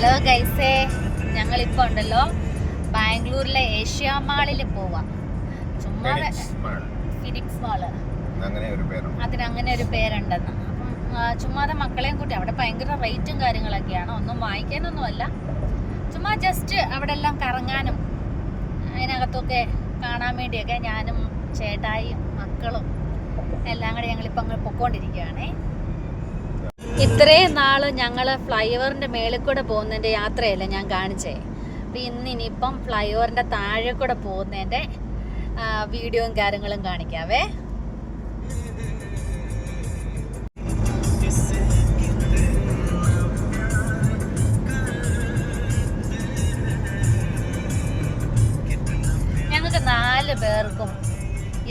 Hello ഗൈസേ, ഞങ്ങളിപ്പോൾ ഉണ്ടല്ലോ ബാംഗ്ലൂരിലെ ഏഷ്യ മാളിൽ പോവാം. ചുമ്മാ ഫിനിക്സ് മാള്, അതിനങ്ങനെ ഒരു പേരുണ്ടെന്ന്. അപ്പം ചുമ്മാതെ മക്കളെയും കൂട്ടി, അവിടെ ഭയങ്കര റേറ്റും കാര്യങ്ങളൊക്കെയാണ്. ഒന്നും വാങ്ങിക്കാനൊന്നുമല്ല, ചുമ്മാ ജസ്റ്റ് അവിടെ എല്ലാം കറങ്ങാനും അതിനകത്തൊക്കെ കാണാൻ വേണ്ടിയൊക്കെ ഞാനും ചേട്ടായിയും മക്കളും എല്ലാം കൂടെ ഞങ്ങളിപ്പോൾ അങ്ങ് പൊക്കോണ്ടിരിക്കുകയാണേ. ഇത്രയും നാൾ ഞങ്ങൾ ഫ്ലൈ ഓവറിൻ്റെ മേളിൽ കൂടെ പോകുന്നതിൻ്റെ യാത്രയല്ല ഞാൻ കാണിച്ചേ. അപ്പം ഇനിയിപ്പം ഫ്ലൈ ഓവറിൻ്റെ താഴെ കൂടെ പോകുന്നതിൻ്റെ വീഡിയോയും കാര്യങ്ങളും കാണിക്കാവേ. ഞങ്ങൾക്ക് 4 പേർക്കും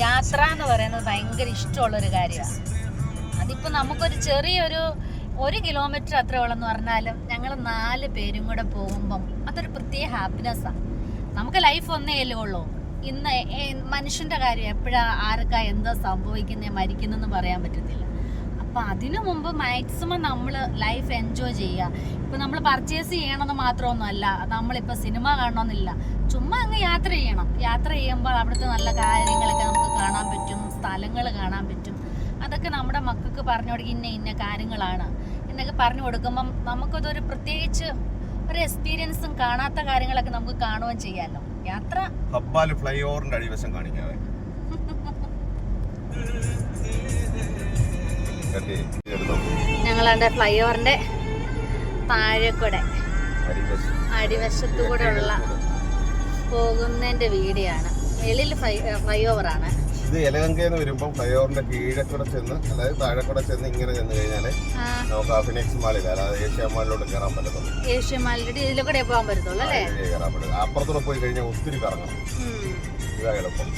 യാത്ര എന്ന് പറയുന്നത് ഭയങ്കര ഇഷ്ടമുള്ളൊരു കാര്യമാണ്. അതിപ്പോൾ നമുക്കൊരു ചെറിയൊരു 1 കിലോമീറ്റർ അത്രയോളം പറഞ്ഞാലും ഞങ്ങൾ 4 പേരും കൂടെ പോകുമ്പം അതൊരു പ്രത്യേക ഹാപ്പിനെസ്സാണ്. നമുക്ക് ലൈഫ് ഒന്നേയല്ലേ ഉള്ളൂ. ഇന്ന് മനുഷ്യൻ്റെ കാര്യം എപ്പോഴാണ് ആർക്കാ എന്താ സംഭവിക്കുന്നത് മരിക്കുന്നതെന്ന് പറയാൻ പറ്റത്തില്ല. അപ്പം അതിനു മുമ്പ് മാക്സിമം നമ്മൾ ലൈഫ് എൻജോയ് ചെയ്യുക. ഇപ്പം നമ്മൾ പർച്ചേസ് ചെയ്യണമെന്ന് മാത്രമൊന്നുമല്ല, നമ്മളിപ്പോൾ സിനിമ കാണണമെന്നില്ല, ചുമ്മാ അങ്ങ് യാത്ര ചെയ്യണം. യാത്ര ചെയ്യുമ്പോൾ അവിടുത്തെ നല്ല കാര്യങ്ങളൊക്കെ നമുക്ക് കാണാൻ പറ്റും, സ്ഥലങ്ങൾ കാണാൻ പറ്റും. അതൊക്കെ നമ്മുടെ മക്കൾക്ക് പറഞ്ഞു കൊടുക്കുക, ഇന്ന കാര്യങ്ങളാണ് എന്നൊക്കെ പറഞ്ഞു കൊടുക്കുമ്പം നമുക്കതൊരു പ്രത്യേകിച്ച് ഒരു എക്സ്പീരിയൻസും കാണാത്ത കാര്യങ്ങളൊക്കെ നമുക്ക് കാണുകയും ചെയ്യാമല്ലോ. യാത്ര ഹബ്ബാല് ഫ്ലൈ ഓവറിന്റെ അടിവശം കാണിക്കാവേ. ഞങ്ങളുടെ ഫ്ലൈ ഓവറിന്റെ താഴെ കൂടെ അടിവശത്തു കൂടെ ഉള്ള പോകുന്നതിന്റെ വീഡിയോ ആണ്. വെളിയിൽ ഫ്ലൈ ഓവറാണ്. ഇത് എലഗങ്കയെന്ന് വരുമ്പോൾ ഫ്ലൈ ഓവറിന്റെ കീഴെ കൂടെ ചെന്ന്, അതായത് താഴെ കൂടെ ചെന്ന് ഇങ്ങനെ ചെന്ന് കഴിഞ്ഞാല് നമുക്ക് ആ ഫിനിക്സ് മാളിൽ, അതായത് ഏഷ്യ മാളിലോട്ട് കയറാൻ പറ്റത്തുള്ളൂ. ഏഷ്യ മാളിന്റെ ഇതിലെ കൂടെ പോകാൻ പറ്റത്തുള്ളൂ അല്ലേ? കയറാൻ പറ്റും. അപ്പുറത്തൂടെ പോയി കഴിഞ്ഞാൽ ഒത്തിരി കറങ്ങണം. ഇതാ എളുപ്പം.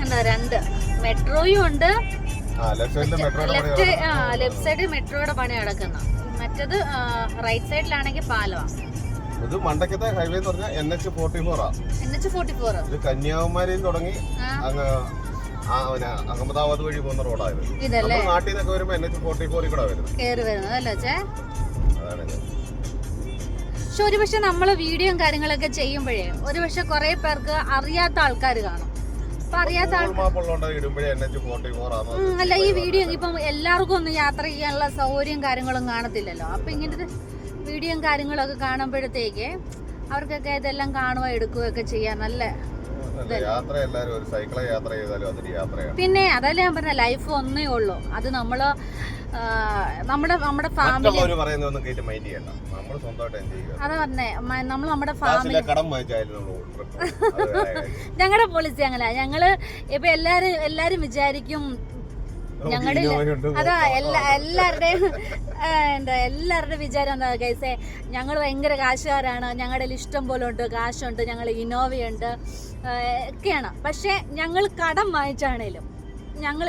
എന്താ 2 മെട്രോയും ഉണ്ട്. ലെഫ്റ്റ് സൈഡ് മെട്രോയുടെ പണി നടക്കുന്ന, മറ്റത് റൈറ്റ് സൈഡിലാണെങ്കിൽ പാലമാണ്. ഇത് മണ്ടക്കത്തെ ഹൈവേ എന്ന് പറഞ്ഞാൽ NH44 NH44. ഇത് കന്യാകുമാരിയിൽ തുടങ്ങി അങ്ങ് അഹമ്മദാബാദ് വഴി പോകുന്ന റോഡായത്. ഇതല്ലേ നാട്ടിൽ നിന്നൊക്കെ വരുമ്പോ NH44 കൂടെ വരുന്നത് അല്ലേ ചേ? പക്ഷെ ഒരുപക്ഷെ നമ്മള് വീഡിയോയും കാര്യങ്ങളൊക്കെ ചെയ്യുമ്പോഴേ ഒരുപക്ഷെ കുറെ പേർക്ക് അറിയാത്ത ആൾക്കാർ കാണും. അല്ല, ഈ വീഡിയോ ഇപ്പം എല്ലാവർക്കും ഒന്നും യാത്ര ചെയ്യാനുള്ള സൗകര്യം കാര്യങ്ങളും കാണത്തില്ലല്ലോ. അപ്പൊ ഇങ്ങനത്തെ വീഡിയോയും കാര്യങ്ങളൊക്കെ കാണുമ്പോഴത്തേക്ക് അവർക്കൊക്കെ ഇതെല്ലാം കാണുക എടുക്കുകയൊക്കെ ചെയ്യാൻ നല്ല. പിന്നെ അതല്ലേ ഞാൻ പറഞ്ഞ, ലൈഫ് ഒന്നേ ഉള്ളൂ. അത് നമ്മുടെ ഫാമിലി, അതാ പറഞ്ഞേ, നമ്മൾ നമ്മുടെ ഫാമിലി. ഞങ്ങളുടെ പോളിസി അങ്ങനെ. ഞങ്ങള് ഇപ്പൊ എല്ലാരും വിചാരിക്കും ഞങ്ങളുടെ, അതാ എല്ലാവരുടെയും വിചാരം എന്താ ഗൈസേ, ഞങ്ങൾ ഭയങ്കര കാശുകാരാണ്, ഞങ്ങളുടെ ഇഷ്ടം പോലെ ഉണ്ട്, കാശുണ്ട്, ഞങ്ങൾ ഇന്നോവയുണ്ട് ഒക്കെയാണ്. പക്ഷെ ഞങ്ങൾ കടം വാങ്ങിച്ചാണേലും ഞങ്ങൾ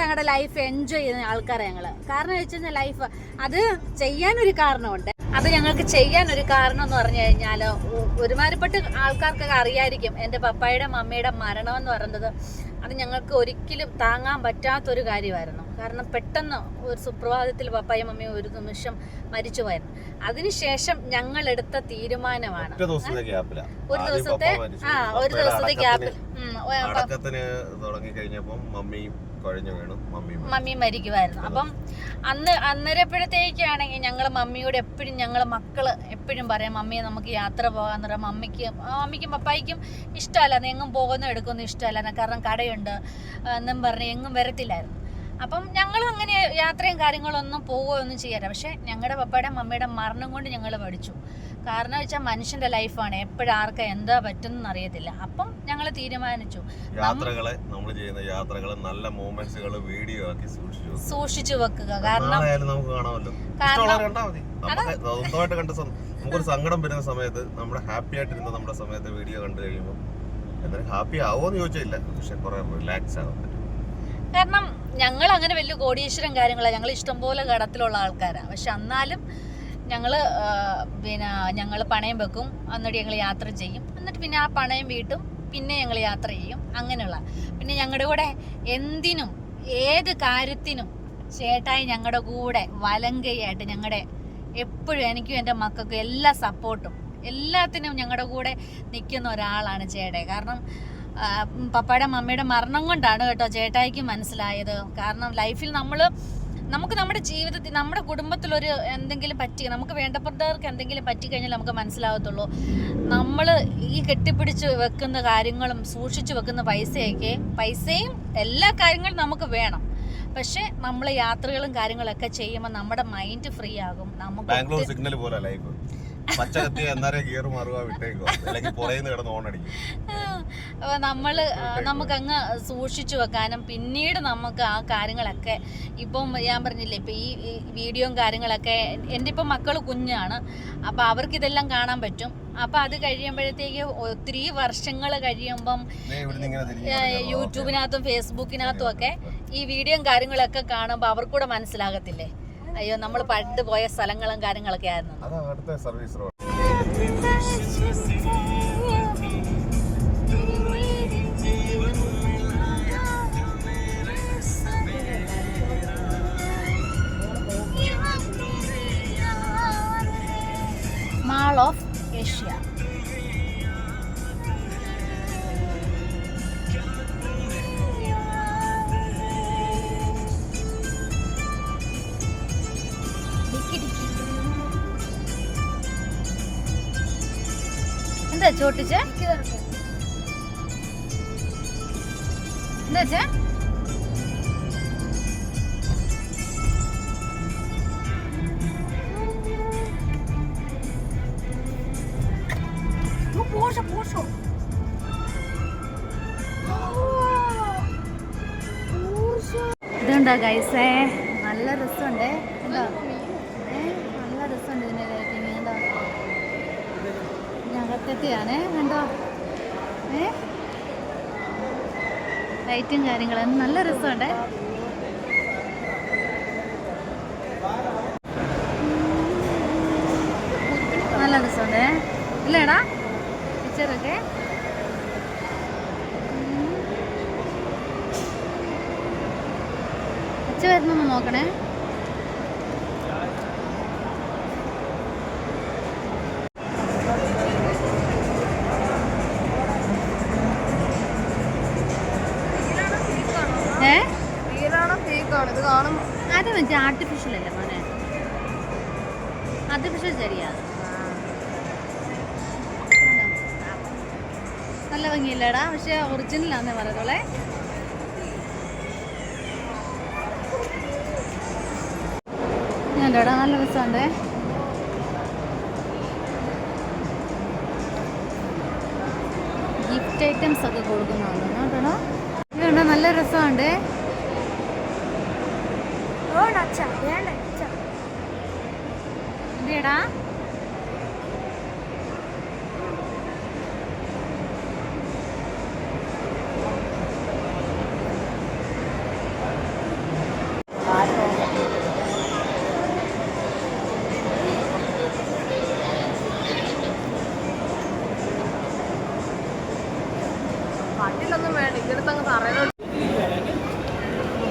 ഞങ്ങളുടെ ലൈഫ് എൻജോയ് ചെയ്യുന്ന ആൾക്കാരാണ് ഞങ്ങള്. കാരണം വെച്ച് കഴിഞ്ഞാൽ ലൈഫ് അത് ചെയ്യാനൊരു കാരണമുണ്ട്. അത് ഞങ്ങൾക്ക് ചെയ്യാനൊരു കാരണം എന്ന് പറഞ്ഞു കഴിഞ്ഞാൽ, ഒരുമാതിരിപ്പെട്ട ആൾക്കാർക്കൊക്കെ അറിയായിരിക്കും, എൻ്റെ പപ്പായുടെ മമ്മിയുടെ മരണം എന്ന് പറയുന്നത് അത് ഞങ്ങൾക്ക് ഒരിക്കലും താങ്ങാൻ പറ്റാത്തൊരു കാര്യമായിരുന്നു. കാരണം പെട്ടെന്ന് ഒരു സുപ്രഭാതത്തിൽ പപ്പായും മമ്മിയും ഒരു നിമിഷം മരിച്ചു പോയിരുന്നു. അതിനുശേഷം ഞങ്ങൾ എടുത്ത തീരുമാനമാണ് ഒരു ദിവസത്തെ ഗ്യാപ്പിൽ മമ്മി മരിക്കുമായിരുന്നു. അപ്പം അന്നേരപ്പോഴത്തേക്കാണെങ്കിൽ ഞങ്ങൾ മമ്മിയോട് എപ്പോഴും, ഞങ്ങൾ മക്കള് എപ്പോഴും പറയാം, മമ്മിയെ നമുക്ക് യാത്ര പോകാന്ന് പറയാം. മമ്മിക്കും പപ്പായിക്കും ഇഷ്ടമല്ല, എങ്ങും പോകുന്ന എടുക്കൊന്നും ഇഷ്ടമല്ല, കാരണം കടയുണ്ട് എന്നും പറഞ്ഞ് എങ്ങും വരത്തില്ലായിരുന്നു. അപ്പം ഞങ്ങളും അങ്ങനെ യാത്രയും കാര്യങ്ങളൊന്നും പോവുകയൊന്നും ചെയ്യാറില്ല. പക്ഷെ ഞങ്ങളുടെ പപ്പയുടെ മമ്മിയുടെ മരണം കൊണ്ട് ഞങ്ങൾ പഠിച്ചു. കാരണം വെച്ചാൽ മനുഷ്യന്റെ ലൈഫാണ്, എപ്പോഴും ആർക്കാ എന്താ പറ്റുന്ന അറിയത്തില്ല. അപ്പം ഞങ്ങൾ തീരുമാനിച്ചു യാത്രകളെ, നമ്മൾ ചെയ്യുന്ന യാത്രകളെ നല്ല മൊമെന്റ്സുകൾ വീഡിയോ ആക്കി സൂക്ഷിച്ചു വെക്കുക. കാരണം നമുക്കൊരു സങ്കടം വരുന്ന സമയത്ത്, നമ്മുടെ ഹാപ്പി ആയിട്ടിരുന്ന നമ്മുടെ സമയത്ത് വീഡിയോ കണ്ടു കഴിയുമ്പോൾ എന്തായാലും ഹാപ്പി ആവോന്ന് ചോദിച്ചില്ല, പക്ഷെ കുറെ റിലാക്സ് ആവാൻ പറ്റും. കാരണം ഞങ്ങൾ അങ്ങനെ വലിയ കോടീശ്വരം കാര്യങ്ങളാണ്, ഞങ്ങൾ ഇഷ്ടംപോലെ കടത്തിലുള്ള ആൾക്കാരാണ്. പക്ഷെ എന്നാലും ഞങ്ങൾ പിന്നെ ഞങ്ങൾ പണയം വെക്കും, എന്നിട്ട് ഞങ്ങൾ യാത്ര ചെയ്യും, എന്നിട്ട് പിന്നെ ആ പണയം വീട്ടും, പിന്നെ ഞങ്ങൾ യാത്ര ചെയ്യും. അങ്ങനെയുള്ള പിന്നെ ഞങ്ങളുടെ കൂടെ എന്തിനും ഏത് കാര്യത്തിനും ചേട്ടായി ഞങ്ങളുടെ കൂടെ വലങ്കയായിട്ട് ഞങ്ങളുടെ എപ്പോഴും എനിക്കും എൻ്റെ മക്കൾക്കും എല്ലാ സപ്പോർട്ടും എല്ലാത്തിനും ഞങ്ങളുടെ കൂടെ നിൽക്കുന്ന ഒരാളാണ് ചേട്ടായി. കാരണം പപ്പയുടെ മമ്മിയുടെ മരണം കൊണ്ടാണ് കേട്ടോ ചേട്ടായിക്ക് മനസ്സിലായത്. കാരണം ലൈഫിൽ നമുക്ക് നമ്മുടെ ജീവിതത്തിൽ നമ്മുടെ കുടുംബത്തിലൊരു എന്തെങ്കിലും നമുക്ക് വേണ്ടപ്പെട്ടവർക്ക് എന്തെങ്കിലും പറ്റിക്കഴിഞ്ഞാൽ നമുക്ക് മനസ്സിലാകത്തുള്ളൂ. നമ്മൾ ഈ കെട്ടിപ്പിടിച്ച് വെക്കുന്ന കാര്യങ്ങളും സൂക്ഷിച്ചു വെക്കുന്ന പൈസയും എല്ലാ കാര്യങ്ങളും നമുക്ക് വേണം. പക്ഷെ നമ്മൾ യാത്രകളും കാര്യങ്ങളൊക്കെ ചെയ്യുമ്പോൾ നമ്മുടെ മൈൻഡ് ഫ്രീ ആകും. നമുക്ക് ബാംഗ്ലൂർ സിഗ്നൽ പോലെ ലൈഫ് പച്ചകത്തി എന്നാലേ ഗിയർ മാറുക വിട്ടേക്കോ, അല്ലെങ്കിൽ പുറയുന്ന കിടന്ന് ഓണടിക്കും. നമുക്കങ്ങ് സൂക്ഷിച്ചു വെക്കാനും പിന്നീട് നമുക്ക് ആ കാര്യങ്ങളൊക്കെ ഇപ്പം ഞാൻ പറഞ്ഞില്ലേ, ഇപ്പം ഈ വീഡിയോയും കാര്യങ്ങളൊക്കെ എൻ്റെ ഇപ്പം മക്കൾ കുഞ്ഞാണ്, അപ്പം അവർക്കിതെല്ലാം കാണാൻ പറ്റും. അപ്പം അത് കഴിയുമ്പോഴത്തേക്ക് ഒത്തിരി വർഷങ്ങൾ കഴിയുമ്പം യൂട്യൂബിനകത്തും ഫേസ്ബുക്കിനകത്തും ഒക്കെ ഈ വീഡിയോയും കാര്യങ്ങളൊക്കെ കാണുമ്പോൾ അവർക്കൂടെ മനസ്സിലാകത്തില്ലേ, അയ്യോ നമ്മൾ പണ്ട് പോയ സ്ഥലങ്ങളും കാര്യങ്ങളൊക്കെ ആയിരുന്നു. Mall of Asia. എന്താ ചോട്ടിച്ച എന്താ വെച്ചാ ഇതുണ്ടോ ഗൈസേ, നല്ല രസമുണ്ടേ. എന്താ നല്ല രസമുണ്ട് ഇതിൻ്റെ ലൈറ്റിങ്. എന്താ അകത്തെത്തിയാണേ, കണ്ടോ ലൈറ്റും കാര്യങ്ങളും നല്ല രസമുണ്ടേ. നല്ല രസമുണ്ടേ ഇല്ലേടാ പിക്ചറൊക്കെ. അച്ഛ വരുന്നൊന്ന് നോക്കണേ. അത് മറ്റേ ആർട്ടിഫിഷ്യൽ അല്ലേ മോനെ, ആർട്ടിഫിഷ്യൽ ശരിയാ. നല്ല ഭംഗിയില്ലടാ, പക്ഷെ ഒറിജിനലാന്നേ പറയത്തോളെ. ഞാൻടാ നല്ല രസമുണ്ടേ. ഗിഫ്റ്റ് ഐറ്റംസ് ഒക്കെ കൊടുക്കുന്നുണ്ട് കേട്ടോ. ഇതുണ്ടോ നല്ല രസമുണ്ട്. എന്തേടാ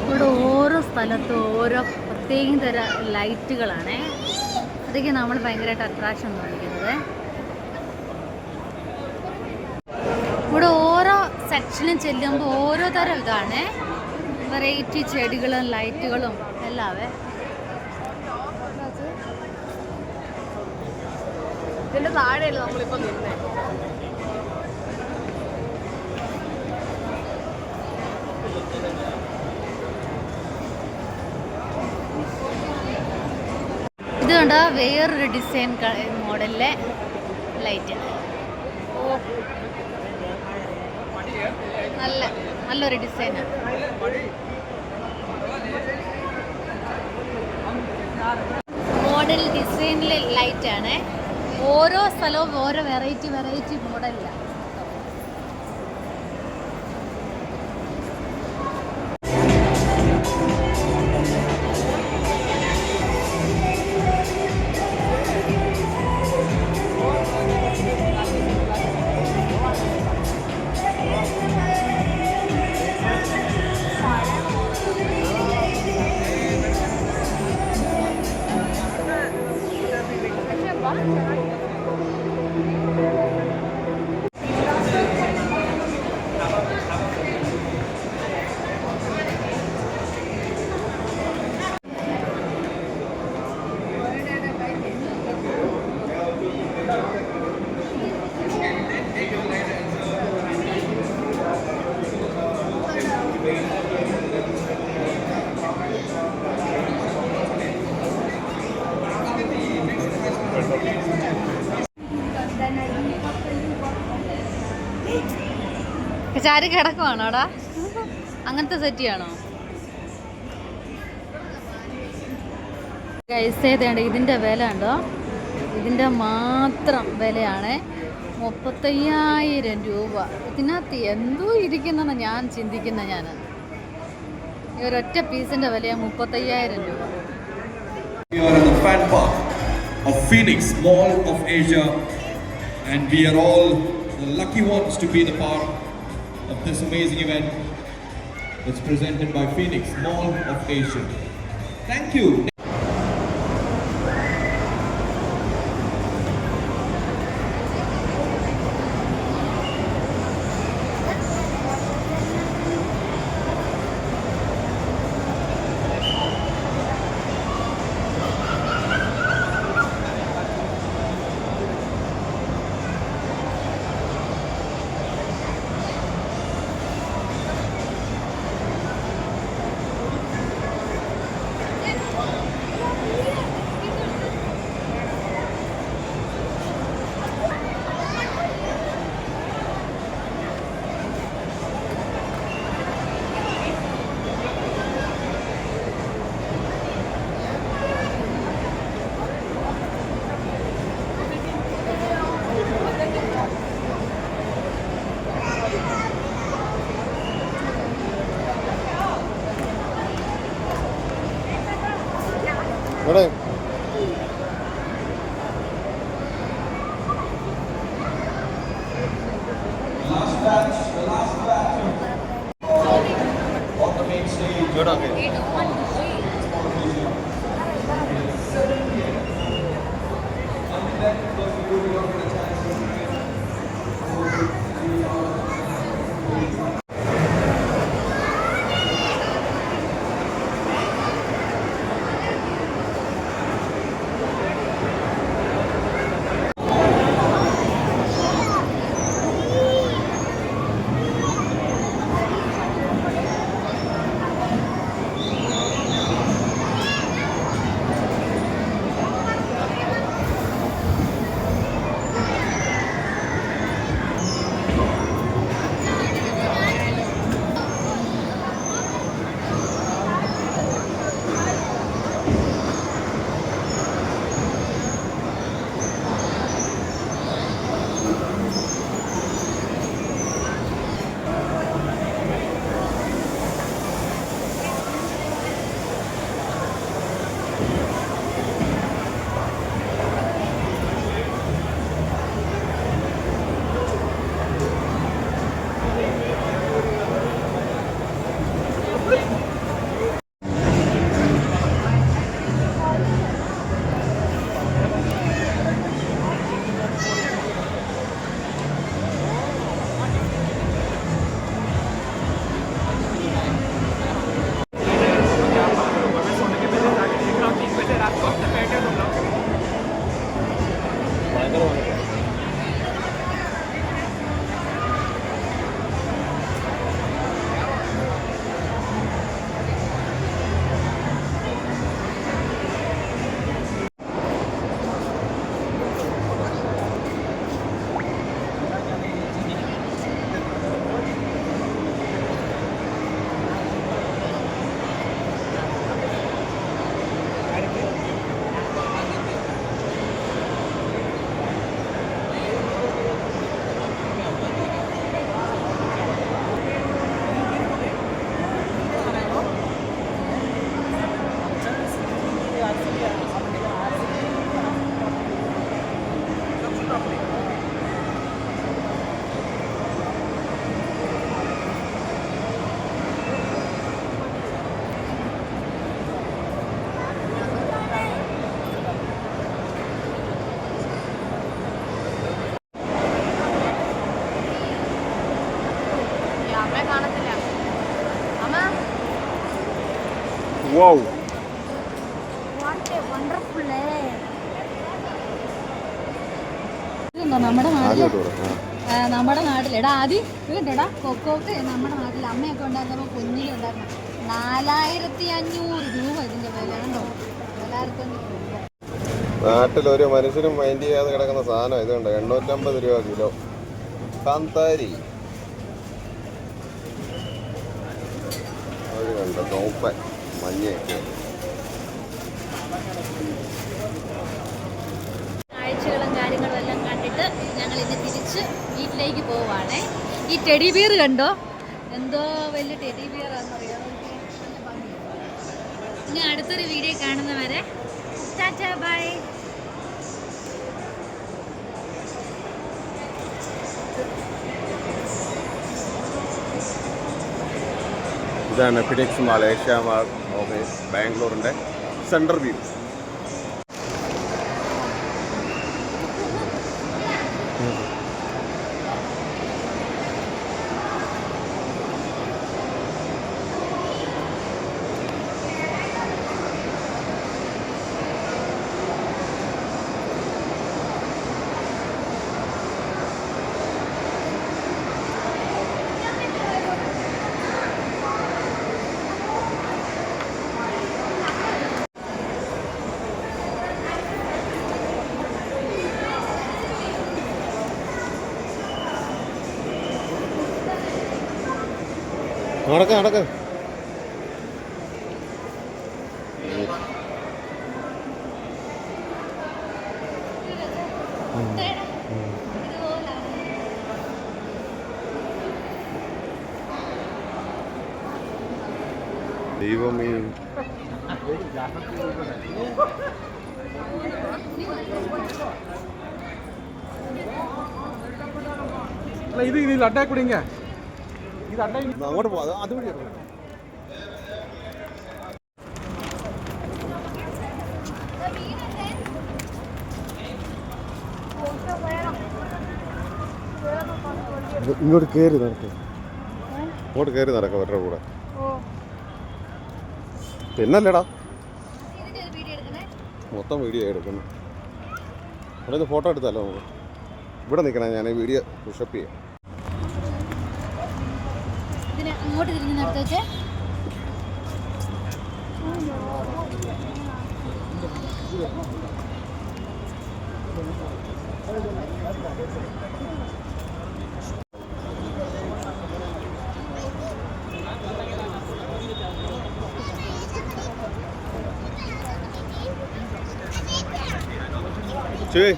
ഇവിടെ ഓരോ സ്ഥലത്തും ഓരോ പ്രത്യേകം തരം ലൈറ്റുകളാണ്. അതൊക്കെ നമ്മൾ ഭയങ്കരമായിട്ട് അട്രാക്ഷൻ തോന്നിക്കുന്നത്. ഇവിടെ ഓരോ സെക്ഷനും ചെല്ലുമ്പോൾ ഓരോ തരം ഇതാണ്, വെറൈറ്റി ചെടികളും ലൈറ്റുകളും എല്ലാവേ. ഇതിൻ്റെ താഴെയല്ലേ നമ്മളിപ്പോൾ നിന്നേ. ഇത് കണ്ടോ വേറൊരു ഡിസൈൻ മോഡലിലെ ലൈറ്റ്. ഓ നല്ലൊരു ഡിസൈനാണ്. മോഡൽ ഡിസൈനിലെ ലൈറ്റാണ്. ഓരോ സ്ഥലവും ഓരോ വെറൈറ്റി മോഡലിലാണ്. ചാരി കിടക്കുവാണോടാ? അങ്ങനത്തെ സെറ്റ് ചെയ്യണോ? ഗൈസേതേണ്ട ഇതിൻ്റെ വില ഉണ്ടോ? ഇതിൻ്റെ മാത്രം വിലയാണ് 35,000 രൂപ. ഇതിനകത്ത് എന്തോ ഇരിക്കുന്നെന്ന് ഞാൻ ചിന്തിക്കുന്ന ഈ ഒരൊറ്റ പീസിൻ്റെ വിലയാണ് 35,000 രൂപ. We are in the fan park of Phoenix Mall of Asia, and we are all the lucky ones to be the part of this amazing event that's presented by Phoenix Mall of Asia. Thank you. What? On the main stage. Good, okay. Wow. What a wonderful നമ്മുടെ നാട്ടിൽ എടാ ആദ്യം കേട്ടോടാ കൊക്കോക്ക് നമ്മുടെ നാട്ടിൽ അമ്മയൊക്കെ ഉണ്ടായിരുന്നപ്പോൾ കുഞ്ഞിലുണ്ടായിരുന്നു 4500 രൂപ ഇതിന്റെ വില കണ്ടോ. എല്ലാവർക്കും നാട്ടിലൊരു മനുഷ്യനും മൈൻഡ് ചെയ്യാതെ കിടക്കുന്ന സാധനം ഇതുണ്ട്. 850 രൂപ കിലോ കാന്താരി. ഒരു കണ്ടോ ചോപ്പൻ മഞ്ഞയൊക്കെ. കാഴ്ചകളും കാര്യങ്ങളും എല്ലാം കണ്ടിട്ട് ഞങ്ങൾ ഇന്ന് തിരിച്ച് വീട്ടിലേക്ക് പോവാണേ. ഈ ടെഡി ബിയർ കണ്ടോ, എന്തോ വലിയ ടെഡി ബിയർ ആണെന്നറിയാം. ഇനി അടുത്തൊരു വീഡിയോ കാണുന്നവരെ ടാറ്റാ ബൈ. ഇതാണ് Phoenix mall, Asia mall office, ബാംഗ്ലൂരിൻ്റെ സെൻട്രൽ വ്യൂ. നടക്ക ദൈവമേ. ഇത് ലഡാക്ക് കുടിങ്ക അങ്ങോട്ട് പോവാ, അതുവഴി ഇറങ്ങും. ഇങ്ങോട്ട് കയറി നടക്കും, ഇങ്ങോട്ട് കയറി നടക്കാം അവരുടെ കൂടെ. പിന്നല്ലേടാ മൊത്തം വീഡിയോ എടുക്കുന്നു. അവിടെ നിന്ന് ഫോട്ടോ എടുത്താലോ നമുക്ക്? ഇവിടെ നിൽക്കണേ, ഞാൻ ഈ വീഡിയോ പുഷപ്പ് ചെയ്യാം. അങ്ങോട്ട് തിരിഞ്ഞ് നടത്തി വെച്ചേ. ശരി,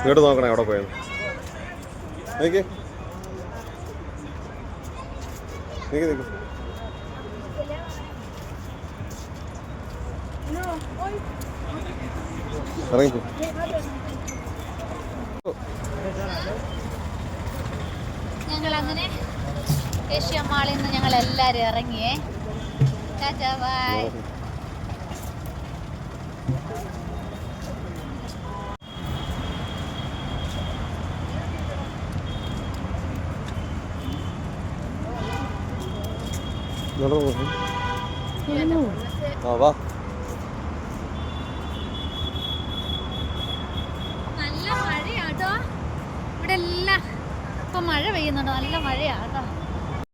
ഇങ്ങോട്ട് നോക്കണേ എവിടെ പോയത്. നിക്ക് നിക്ക് നിക്ക്. ഇറങ്ങിപ്പോ. ഞങ്ങൾ അങ്ങനെ ഏഷ്യ മാളിൽ നിന്ന് ഞങ്ങൾ എല്ലാവരും ഇറങ്ങിയേ. Tata bye. വാ. നല്ല മഴയാട്ടോ ഇവിടെ എല്ലാം. ഇപ്പൊ മഴ പെയ്യുന്നുണ്ട്, നല്ല മഴയാട്ടോ.